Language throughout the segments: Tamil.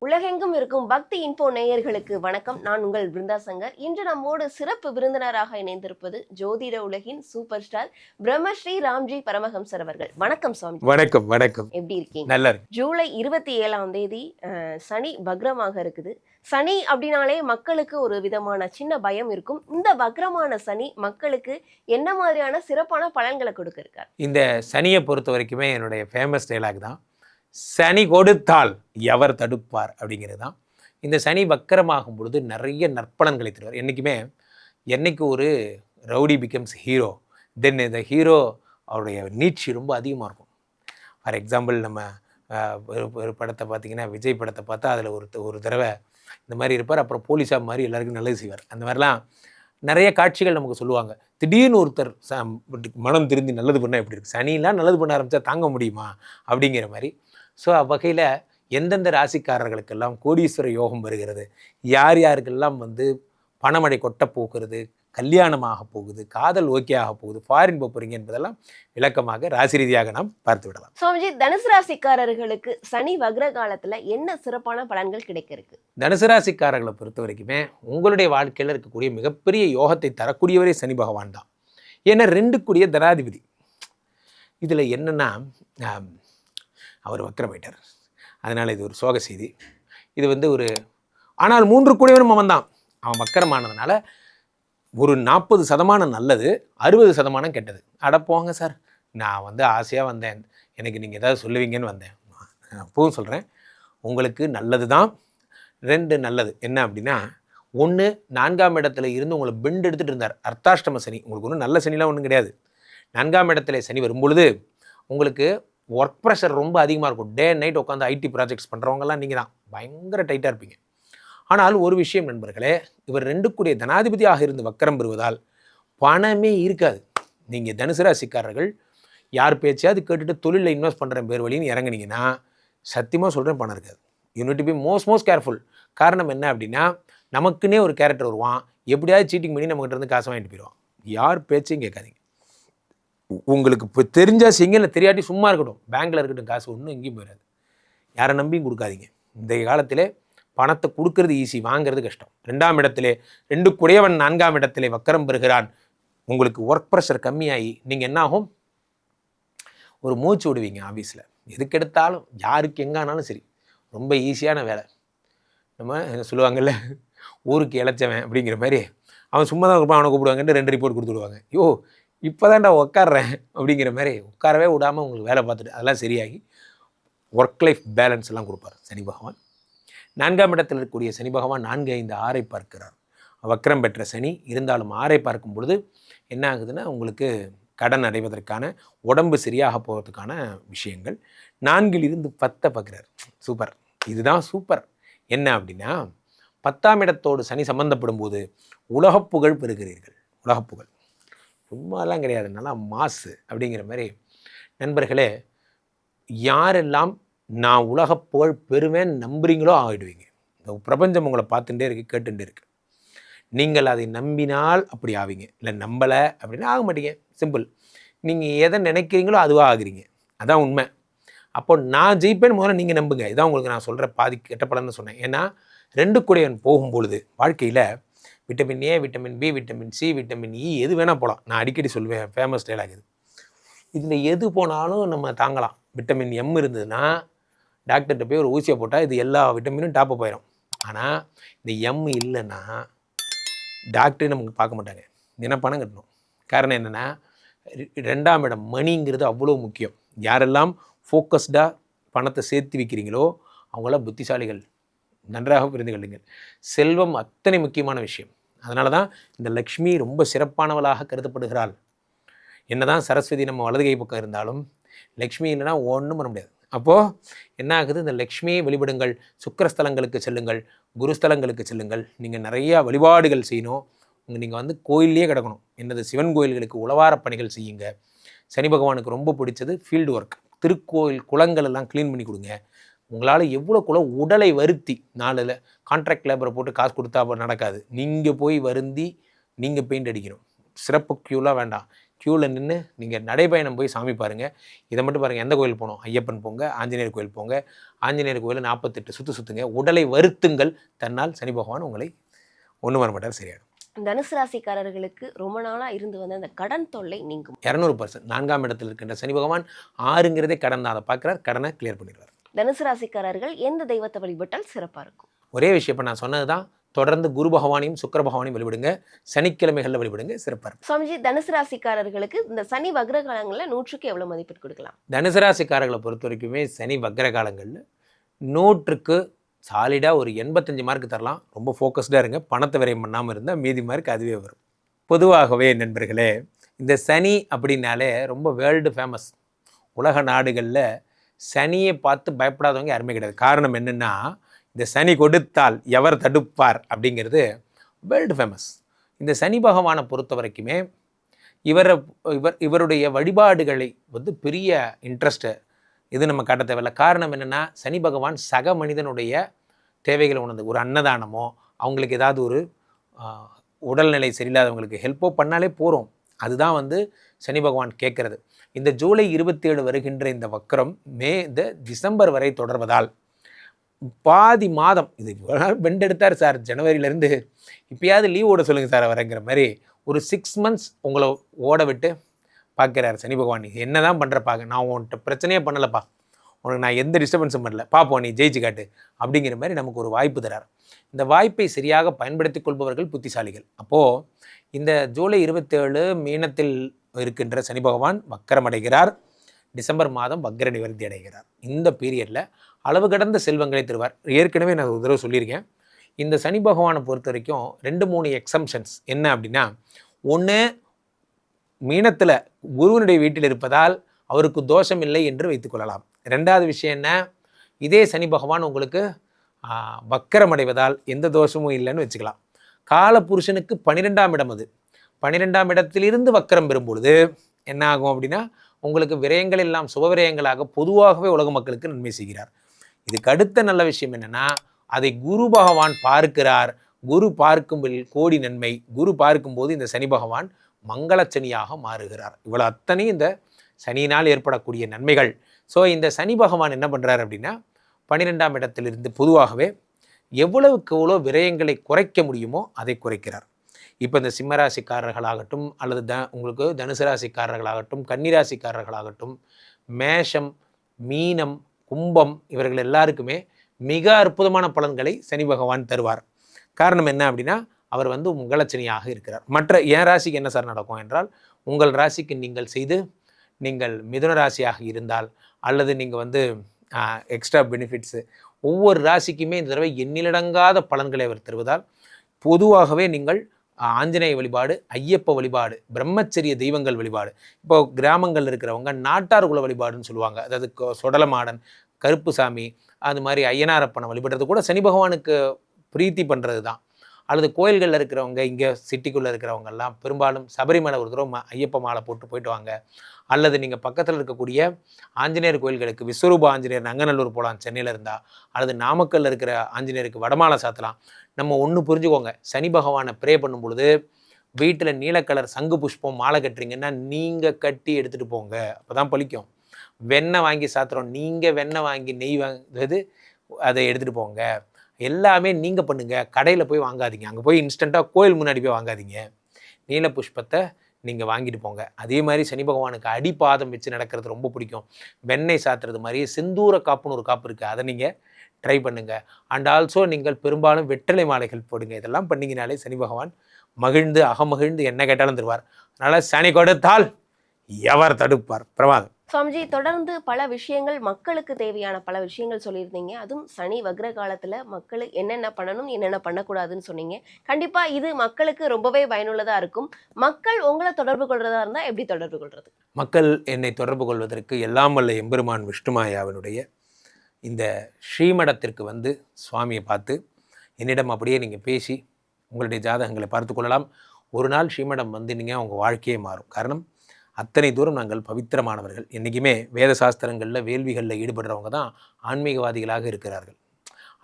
உலகெங்கும் இருக்கும் பக்தி இன்போ நேயர்களுக்கு வணக்கம். நான் உங்கள் பிருந்தா சங்கர். இன்று நம்மோடு சிறப்பு விருந்தினராக இணைந்திருப்பது ஜோதிட உலகின் சூப்பர் ஸ்டார் பிரம்மஸ்ரீ ராம்ஜி பரமஹம்சர் அவர்கள். வணக்கம் சுவாமி. வணக்கம். வணக்கம். எப்படி இருக்கீங்க? நல்லா இருக்கு. ஜூலை 27 சனி வக்ரமாக இருக்குது. சனி அப்படின்னாலே மக்களுக்கு ஒரு விதமான சின்ன பயம் இருக்கும். இந்த வக்ரமான சனி மக்களுக்கு என்ன மாதிரியான சிறப்பான பலன்களை கொடுக்க இருக்கார்? இந்த சனியை பொறுத்த வரைக்குமே என்னுடைய ஃபேமஸ் டைலாக் தான், சனி கொடுத்தால் எவர் தடுப்பார் அப்படிங்கிறது தான். இந்த சனி வக்கரமாகும் பொழுது நிறைய நற்பலன்களை தருவார். என்றைக்குமே என்னைக்கு ஒரு ரவுடி பிகம்ஸ் ஹீரோ, தென் இந்த ஹீரோ அவருடைய நீட்சி ரொம்ப அதிகமாக இருக்கும். ஃபார் எக்ஸாம்பிள் நம்ம ஒரு படத்தை பார்த்திங்கன்னா, விஜய் படத்தை பார்த்தா அதில் ஒரு தடவை இந்த மாதிரி இருப்பார், அப்புறம் போலீஸாக மாதிரி எல்லாருக்கும் நல்லது செய்வார். அந்த மாதிரிலாம் நிறைய காட்சிகள் நமக்கு சொல்லுவாங்க. திடீர்னு ஒருத்தர் மனம் திருந்தி நல்லது பண்ணால் எப்படி இருக்குது, சனிலாம் நல்லது பண்ண ஆரம்பித்தா தாங்க முடியுமா அப்படிங்கிற மாதிரி. ஸோ அவ்வகையில் எந்தெந்த ராசிக்காரர்களுக்கெல்லாம் கோடீஸ்வர யோகம் வருகிறது, யார் யாருக்கெல்லாம் பணமழை கொட்ட போகிறது, கல்யாணமாக போகுது, காதல் ஓகே ஆக போகுது, ஃபாரின் போகிறீங்க என்பதெல்லாம் விளக்கமாக ராசி ரீதியாக நாம் பார்த்து விடலாம். சுவாமிஜி, தனுசு ராசிக்காரர்களுக்கு சனி வக்ர காலத்தில் என்ன சிறப்பான பலன்கள் கிடைக்க இருக்கு? தனுசு ராசிக்காரர்களை பொறுத்த வரைக்குமே உங்களுடைய வாழ்க்கையில் இருக்கக்கூடிய மிகப்பெரிய யோகத்தை தரக்கூடியவரே சனி பகவான் தான். ஏன்னா 2 கூடிய தனாதிபதி. இதில் என்னென்னா, அவர் வக்கரமாயிட்டார், அதனால் இது ஒரு சோக செய்தி. இது ஆனால் 3 கூடியவனும் அவன் தான். அவன் வக்கரமானதுனால ஒரு 40% நல்லது, 60% கெட்டது. அடப்போங்க சார், நான் ஆசையாக வந்தேன், எனக்கு நீங்கள் ஏதாவது சொல்லுவீங்கன்னு வந்தேன். அப்பவும் சொல்கிறேன், உங்களுக்கு நல்லது தான். 2 நல்லது என்ன அப்படின்னா, 1 4ஆம் இடத்துல இருந்து உங்களை பெண்ட் எடுத்துகிட்டு இருந்தார், அர்த்தாஷ்டம சனி. உங்களுக்கு ஒன்றும் நல்ல சனிலாம் ஒன்றும் கிடையாது. 4ஆம் இடத்துல சனி வரும்பொழுது உங்களுக்கு ஒர்க் ப்ரெஷர் ரொம்ப அதிகமாக இருக்கும். டே அண்ட் நைட் உட்காந்து ஐடி ப்ராஜெக்ட்ஸ் பண்ணுறவங்கலாம் நீங்கள் தான் பயங்கர டைட்டாக இருப்பீங்க. ஆனால் ஒரு விஷயம் நண்பர்களே, இவர் 2 கூடிய தனாதிபதியாக இருந்து வக்கரம் பெறுவதால் பணமே இருக்காது. நீங்கள் தனுசு ராசிக்காரர்கள் யார் பேச்சையாவது கேட்டுட்டு தொழிலில் இன்வெஸ்ட் பண்ணுற பேர் வழின்னு இறங்குனீங்கன்னா சத்தியமாக சொல்கிறேன், பணம் இருக்காது. You need to be most careful. காரணம் என்ன அப்படின்னா, நமக்குன்னே ஒரு கேரக்டர் வருவான், எப்படியாவது சீட்டிங் பண்ணி நம்மகிட்ட இருந்து காசை வாங்கிட்டு போயிடுவான். யார் பேச்சையும் கேட்காதீங்க. உங்களுக்கு இப்போ தெரிஞ்சால் செய்யுங்க, இல்லை தெரியாட்டி சும்மா இருக்கட்டும். பேங்க்கில் இருக்கட்டும், காசு ஒன்றும் எங்கேயும் போயிடாது. யாரை நம்பியும் கொடுக்காதீங்க. இந்த காலத்திலே பணத்தை கொடுக்கறது ஈஸி, வாங்கிறது கஷ்டம். 2ஆம் இடத்திலே 2 கூடியவன் 4ஆம் இடத்திலே வக்கரம் பெறுகிறான். உங்களுக்கு ஒர்க் ப்ரெஷர் கம்மியாகி நீங்கள் என்ன ஆகும், ஒரு மூச்சு விடுவீங்க. ஆஃபீஸில் எதுக்கு எடுத்தாலும் யாருக்கு எங்கானாலும் சரி, ரொம்ப ஈஸியான வேலை. நம்ம சொல்லுவாங்கல்ல, ஊருக்கு இழைச்சவன் அப்படிங்கிற மாதிரி, அவன் சும்மா தான் இருப்பான், அவனை கூப்பிடுவாங்கன்ட்டு 2 ரிப்போர்ட் கொடுத்து விடுவாங்க. யோ இப்போ தான்டா உட்காடுறேன் அப்படிங்கிற மாதிரி உட்காரவே விடாமல் உங்களுக்கு வேலை பார்த்துட்டு அதெல்லாம் சரியாகி ஒர்க் லைஃப் பேலன்ஸ் எல்லாம் கொடுப்பார் சனி பகவான். 4ஆம் இடத்தில் இருக்கக்கூடிய சனி பகவான் 4, 5, 6 பார்க்கிறார். வக்கரம் பெற்ற சனி இருந்தாலும் 6 பார்க்கும் பொழுது என்ன ஆகுதுன்னா, உங்களுக்கு கடன் அடைவதற்கான, உடம்பு சரியாக போகிறதுக்கான விஷயங்கள். 4 இருந்து 10 பார்க்குறார். சூப்பர், இதுதான் சூப்பர். என்ன அப்படின்னா, 10ஆம் இடத்தோடு சனி சம்பந்தப்படும் போது உலகப்புகழ் பெறுகிறீர்கள். உலகப்புகழ் சும்மாலாம் கிடையாது, நல்லா மாசு அப்படிங்கிற மாதிரி. நண்பர்களே, யாரெல்லாம் நான் உலக புகழ் பெறுவேன் நம்புறீங்களோ ஆகிடுவீங்க. இந்த பிரபஞ்சம் உங்களை பார்த்துட்டே இருக்கு, கேட்டுட்டே இருக்கு. நீங்கள் அதை நம்பினால் அப்படி ஆவீங்க, இல்லை நம்பலை அப்படின்னா ஆக மாட்டீங்க. சிம்பிள். நீங்கள் எதை நினைக்கிறீங்களோ அதுவாக ஆகுறீங்க, அதான் உண்மை. அப்போ நான் ஜெயிப்பேன்னு முதல்ல நீங்கள் நம்புங்க. இதான் உங்களுக்கு நான் சொல்கிற பாதி கெட்ட பலன்னு சொன்னேன். ஏன்னா 2 கூடியவன் போகும்பொழுது வாழ்க்கையில் vitamin A, vitamin B, vitamin C, vitamin E எது வேணால் போகலாம். நான் அடிக்கடி சொல்லுவேன், ஃபேமஸ் டைலாக் இது. இதில் எது போனாலும் நம்ம தாங்கலாம். விட்டமின் எம் இருந்ததுன்னா டாக்டர்கிட்ட போய் ஒரு ஊசியை போட்டால் இது எல்லா விட்டமினும் டாப்பாக போயிடும். ஆனால் இந்த எம் இல்லைன்னா டாக்டரே நமக்கு பார்க்க மாட்டாங்க. என்ன பணம் கட்டணும். காரணம் என்னென்னா, 2ஆம் இடம் மணிங்கிறது அவ்வளோ முக்கியம். யாரெல்லாம் ஃபோக்கஸ்டாக பணத்தை சேர்த்து வைக்கிறீங்களோ அவங்களாம் புத்திசாலிகள். நன்றாக புரிந்து கொள்ளுங்கள். செல்வம் அத்தனை முக்கியமான விஷயம். அதனால தான் இந்த லக்ஷ்மி ரொம்ப சிறப்பானவளாக கருதப்படுகிறாள். என்னதான் சரஸ்வதி நம்ம வலது கை பக்கம் இருந்தாலும் லக்ஷ்மி இல்லைன்னா ஒன்றும் பண்ண முடியாது. அப்போது என்ன ஆகுது, இந்த லக்ஷ்மியை வழிபடுங்கள். சுக்கிரஸ்தலங்களுக்கு செல்லுங்கள், குருஸ்தலங்களுக்கு செல்லுங்கள். நீங்கள் நிறையா வழிபாடுகள் செய்யணும். நீங்கள் கோயிலே கிடக்கணும். என்னது, சிவன் கோயில்களுக்கு உழவார பணிகள் செய்யுங்க. சனி பகவானுக்கு ரொம்ப பிடிச்சது ஃபீல்டு ஒர்க். திருக்கோயில் குளங்கள் எல்லாம் க்ளீன் பண்ணி கொடுங்க. உங்களால் எவ்வளோக்குள்ள உடலை வருத்தி, 4 கான்ட்ராக்ட் லேபரை போட்டு காசு கொடுத்தா நடக்காது. நீங்கள் போய் வருந்தி நீங்கள் பெயிண்ட் அடிக்கணும். சிறப்பு க்யூலாம் வேண்டாம். க்யூவில் நின்று நீங்கள் நடைபயணம் போய் சாமி பாருங்கள். இதை மட்டும் பாருங்கள், எந்த கோயில் போகணும்? ஐயப்பன் போங்க, ஆஞ்சநேயர் கோயில் போங்க. ஆஞ்சநேயர் கோயில் 48 சுற்றுங்க. உடலை வருத்துங்கள், தன்னால் சனி பகவான் உங்களை ஒன்றும் வர மாட்டார், சரியாயிடும். தனுசு ராசிக்காரர்களுக்கு ரொம்ப நாளா இருந்து வந்த அந்த கடன் தொல்லை நீங்கும். 200%. 4ஆம் இடத்தில் இருக்கின்ற சனி பகவான் 6ங்கிறதே கடன் தான், அதை பார்க்குறார், கடனை கிளியர் பண்ணிடுவார். தனுசு ராசிக்காரர்கள் எந்த தெய்வத்தை வழிபட்டால் சிறப்பா இருக்கும்? ஒரே விஷயம் இப்போ நான் சொன்னது தான். தொடர்ந்து குரு பகவானையும் சுக்கிர பகவானையும் வழிபடுங்க, சனிக்கிழமைகளில் வழிபடுங்க, சிறப்பாக இருக்கும். சுவாமிஜி, தனுசு ராசிக்காரர்களுக்கு இந்த சனி வக்ர காலங்களில் 100க்கு எவ்வளவு மதிப்பீடு கொடுக்கலாம்? தனுசு ராசிக்காரர்களை பொறுத்த வரைக்குமே சனி வக்ர காலங்களில் 100க்கு சாலிடாக ஒரு 85 மார்க் தரலாம். ரொம்ப ஃபோக்கஸ்டாக இருங்க, பணத்தை விரயம் பண்ணாமல் இருந்தால் மீதி மார்க் அதுவே வரும். பொதுவாகவே நண்பர்களே, இந்த சனி அப்படின்னாலே ரொம்ப வேர்ல்டு ஃபேமஸ். உலக நாடுகளில் சனியை பார்த்து பயப்படாதவங்க யாருமே கிடையாது. காரணம் என்னென்னா, இந்த சனி கொடுத்தால் எவர் தடுப்பார் அப்படிங்கிறது வேர்ல்டு ஃபேமஸ். இந்த சனி பகவானை பொறுத்த வரைக்குமே இவருடைய வழிபாடுகளை வந்து பெரிய இன்ட்ரெஸ்ட்டு இது நம்ம காட்ட தேவையில்லை. காரணம் என்னென்னா, சனி பகவான் சக மனிதனுடைய தேவைகளை உணர்ந்து ஒரு அன்னதானமோ, அவங்களுக்கு ஏதாவது ஒரு உடல்நிலை சரியில்லாதவங்களுக்கு ஹெல்ப்போ பண்ணாலே போகிறோம். அதுதான் வந்து சனி பகவான் கேட்குறது. இந்த ஜூலை 27 வருகின்ற இந்த வக்கரம் இந்த டிசம்பர் வரை தொடர்வதால் பாதி மாதம் இது பெண்ட் எடுத்தார் சார், ஜனவரியிலேருந்து இப்போயாவது லீவ் ஓட சொல்லுங்கள் சார் வரங்கிற மாதிரி ஒரு 6 months உங்களை ஓட விட்டு பார்க்குறாரு சனி பகவான். நீ என்ன தான் பண்ணுறப்பாங்க, நான் உன்கிட்ட பிரச்சனையே பண்ணலப்பா, உனக்கு நான் எந்த டிஸ்டர்பன்ஸும் பண்ணல, பார்ப்போம் நீ ஜெயிச்சு காட்டு அப்படிங்கிற மாதிரி நமக்கு ஒரு வாய்ப்பு தரார். இந்த வாய்ப்பை சரியாக பயன்படுத்தி கொள்பவர்கள் புத்திசாலிகள். அப்போது இந்த ஜூலை 27 மீனத்தில் இருக்கின்ற சனி பகவான் வக்கரமடைகிறார். டிசம்பர் மாதம் வக்ர நிவர்த்தி அடைகிறார். இந்த பீரியடில் அளவு கடந்த செல்வங்களை தருவார். ஏற்கனவே நான் ஒரு தடவை சொல்லியிருக்கேன். இந்த சனி பகவானை பொறுத்த வரைக்கும் 2-3 எக்ஸம்ஷன்ஸ் என்ன அப்படின்னா, ஒன்று மீனத்தில் குருவனுடைய வீட்டில் இருப்பதால் அவருக்கு தோஷம் இல்லை என்று வைத்துக்கொள்ளலாம். 2வது விஷயம் என்ன, இதே சனி பகவான் உங்களுக்கு வக்கரமடைவதால் எந்த தோஷமும் இல்லைன்னு வச்சுக்கலாம். கால புருஷனுக்கு 12ஆம் இடம், அது 12ஆம் இடத்திலிருந்து வக்கரம் பெறும்பொழுது என்ன ஆகும் அப்படின்னா, உங்களுக்கு விரயங்கள் எல்லாம் சுபவிரயங்களாக பொதுவாகவே உலக மக்களுக்கு நன்மை செய்கிறார். இதுக்கு அடுத்த நல்ல விஷயம் என்னென்னா, அதை குரு பகவான் பார்க்கிறார். குரு பார்க்கும்போது கோடி நன்மை. குரு பார்க்கும்போது இந்த சனி பகவான் மங்களச்சனியாக மாறுகிறார். இவ்வளோ அத்தனையும் இந்த சனியினால் ஏற்படக்கூடிய நன்மைகள். ஸோ இந்த சனி பகவான் என்ன பண்ணுறார் அப்படின்னா, 12ஆம் இடத்திலிருந்து பொதுவாகவே எவ்வளவுக்கு எவ்வளோ விரயங்களை குறைக்க முடியுமோ அதை குறைக்கிறார். இப்போ இந்த சிம்மராசிக்காரர்களாகட்டும், அல்லது உங்களுக்கு தனுசு ராசிக்காரர்களாகட்டும், கன்னிராசிக்காரர்களாகட்டும், மேஷம், மீனம், கும்பம், இவர்கள் எல்லாருக்குமே மிக அற்புதமான பலன்களை சனி பகவான் தருவார். காரணம் என்ன அப்படின்னா, அவர் வந்து மங்களச்சனியாக இருக்கிறார். மற்ற என் ராசிக்கு என்ன சார் நடக்கும் என்றால், உங்கள் ராசிக்கு நீங்கள் மிதுன ராசியாக இருந்தால், அல்லது நீங்கள் வந்து எக்ஸ்ட்ரா பெனிஃபிட்ஸு, ஒவ்வொரு ராசிக்குமே இந்த தடவை எண்ணிலடங்காத பலன்களை அவர் தருவதால் பொதுவாகவே நீங்கள் ஆஞ்சநேய வழிபாடு, ஐயப்ப வழிபாடு, பிரம்மச்சரிய தெய்வங்கள் வழிபாடு, இப்போ கிராமங்கள் இருக்கிறவங்க நாட்டார் குல வழிபாடுன்னு சொல்லுவாங்க. அதாவது சொடலமாடன், கருப்புசாமி, அது மாதிரி ஐயனாரப்பனை வழிபடுறது கூட சனி பகவானுக்கு பிரீத்தி பண்ணுறது தான். அல்லது கோயில்களில் இருக்கிறவங்க, இங்கே சிட்டிக்குள்ளே இருக்கிறவங்கெல்லாம் பெரும்பாலும் சபரிமலை ஒரு தடவை ஐயப்ப மாலை போயிட்டு வாங்க. அல்லது நீங்கள் பக்கத்தில் இருக்கக்கூடிய ஆஞ்சநேயர் கோயில்களுக்கு, விஸ்வரூப ஆஞ்சநேயர் நங்கநல்லூர் போகலாம் சென்னையில் இருந்தால், அல்லது நாமக்கல்லில் இருக்கிற ஆஞ்சநேயருக்கு வடமாலை சாத்தலாம். நம்ம ஒன்று புரிஞ்சுக்கோங்க, சனி பகவானை ப்ரே பண்ணும் பொழுது வீட்டில் நீல கலர் சங்கு புஷ்பம் மாலை கட்டுறீங்கன்னா நீங்கள் கட்டி எடுத்துகிட்டு போங்க, அப்போ தான் பழிக்கும். வெண்ணெய் வாங்கி சாத்துறோம், நீங்கள் வெண்ணெய் வாங்கி நெய் வாங்குறது அதை எடுத்துகிட்டு போங்க. எல்லாமே நீங்கள் பண்ணுங்கள், கடையில் போய் வாங்காதீங்க, அங்கே போய் இன்ஸ்டண்ட்டாக கோயில் முன்னாடி போய் வாங்காதீங்க. நீல புஷ்பத்தை நீங்கள் வாங்கிட்டு போங்க. அதே மாதிரி சனி பகவானுக்கு அடிப்பாதம் வச்சு நடக்கிறது ரொம்ப பிடிக்கும். வெண்ணெய் சாத்துறது மாதிரியே செந்தூர காப்புன்னு ஒரு காப்பு இருக்குது, அதை நீங்கள் ட்ரை பண்ணுங்கள். அண்ட் ஆல்சோ நீங்கள் பெரும்பாலும் வெற்றிலை மாலைகள் போடுங்க. இதெல்லாம் பண்ணிங்கனாலே சனி பகவான் மகிழ்ந்து அகமகிழ்ந்து என்ன கேட்டாலும் தருவார். அதனால் சனி கொடுத்தால் எவர் தடுப்பார்? பிரமாதம். சுவாமிஜி, தொடர்ந்து பல விஷயங்கள், மக்களுக்கு தேவையான பல விஷயங்கள் சொல்லியிருந்தீங்க. அதுவும் சனி வக்ர காலத்தில் மக்களுக்கு என்னென்ன பண்ணணும், என்னென்ன பண்ணக்கூடாதுன்னு சொன்னீங்க. கண்டிப்பாக இது மக்களுக்கு ரொம்பவே பயனுள்ளதாக இருக்கும். மக்கள் உங்களை தொடர்பு கொள்றதா இருந்தால் எப்படி தொடர்பு கொள்வது? மக்கள் என்னை தொடர்பு கொள்வதற்கு எல்லாம் வல்ல எம்பெருமான் விஷ்ணுமாயாவினுடைய இந்த ஸ்ரீமடத்திற்கு வந்து சுவாமியை பார்த்து என்னிடம் அப்படியே நீங்கள் பேசி உங்களுடைய ஜாதகங்களை பார்த்து கொள்ளலாம். ஒரு நாள் ஸ்ரீமடம் வந்து நீங்கள் உங்கள் வாழ்க்கையே மாறும். காரணம், அத்தனை தூரம் நாங்கள் பவித்திரமானவர்கள். என்றைக்குமே வேத சாஸ்திரங்களில் வேள்விகளில் ஈடுபடுறவங்க தான் ஆன்மீகவாதிகளாக இருக்கிறார்கள்.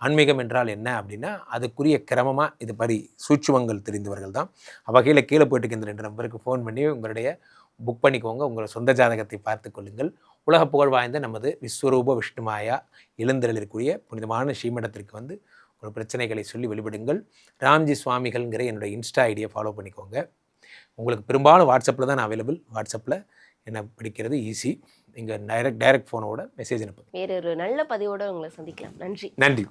ஆன்மீகம் என்றால் என்ன அப்படின்னா, அதுக்குரிய கிரமமாக இது மாதிரி சூட்சுமங்கள் தெரிந்தவர்கள் தான். வகையில் கீழே போயிட்டு இந்த 2 நம்பருக்கு ஃபோன் பண்ணி உங்களுடைய புக் பண்ணிக்கோங்க. உங்களோட சொந்த ஜாதகத்தை பார்த்து கொள்ளுங்கள். உலக புகழ் வாய்ந்த நமது விஸ்வரூப விஷ்ணுமாயா எழுந்தருளிருக்கூடிய புனிதமான ஸ்ரீமடத்திற்கு வந்து உங்கள் பிரச்சனைகளை சொல்லி வெளிப்படுங்கள். ராம்ஜி சுவாமிகள்ங்கிற என்னோடய இன்ஸ்டா ஐடியை ஃபாலோ பண்ணிக்கோங்க. உங்களுக்கு பெரும்பாலும் வாட்ஸ்அப்பில் தான் நான் அவைலபிள். வாட்ஸ்அப்பில் என்ன பிடிக்கிறது ஈஸி. நீங்கள் டைரக்ட் ஃபோனோட மெசேஜ் அனுப்புங்க. வேறொரு நல்ல பதிவோடு உங்களை சந்திக்கலாம். நன்றி. நன்றி.